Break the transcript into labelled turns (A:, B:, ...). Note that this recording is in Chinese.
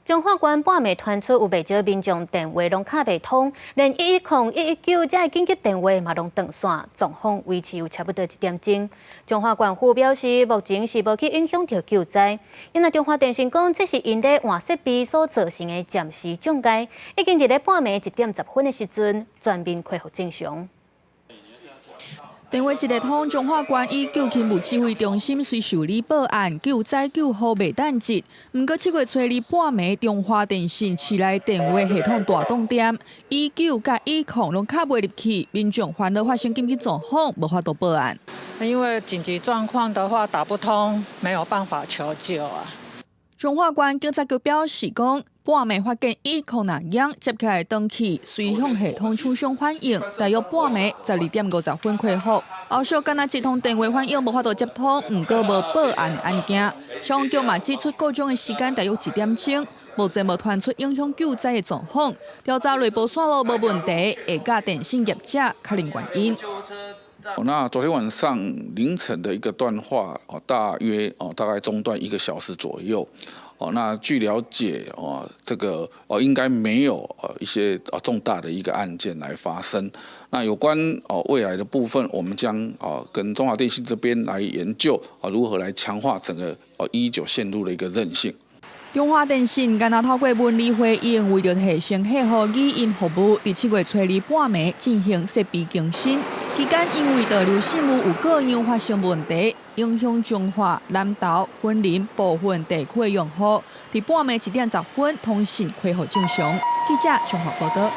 A: 中华县半暝传出有不少民众电话拢卡袂通，连110、119这紧急电话嘛拢断线，状况维持有差不多1点钟。中华县府表示，目前是无去影响到救灾。因为中华电信讲，这是因咧换设备所造成的暂时障碍，已经伫咧半暝1点10分的时阵，全面恢复正常。
B: 电话一个通，中华县以救勤务指挥中心随受理报案，救灾救护未等急。不过7月初二半暝，中华电信市内电话系统大断电，119甲110拢卡袂入去，民众烦恼发生紧急状况，无法度报案。
C: 因为紧急状况的话打不通，没有办法求救啊。
B: 中华县警察局表示讲。 半暝发现106响，接起来登记，随向系统处上反映，大约半暝12点50分恢复。后续敢若一通电话反映无法度接通，不过无报案的案件。消防局嘛指出，告状的时间大约1点钟，目前无传出影响救灾的状况。调查内部线路无问题，下架电信业者确认原因。
D: 那昨天晚上凌晨的一个断话，大概中断1个小时左右。那据了解，这个应该没有一些重大的一个案件来发生。那有关未来的部分，我们将跟中华电信这边来研究如何来强化整个119线路的一个韧性。
B: 中华电信敢若透过文理会议，为了提升客户语音服务，伫7月初2半暝进行设备更新。期间因为导流线路有各样发生问题，影响中华、南投、云林部分地区的用户。伫半暝1点10分，通讯恢复正常。记者综合报道。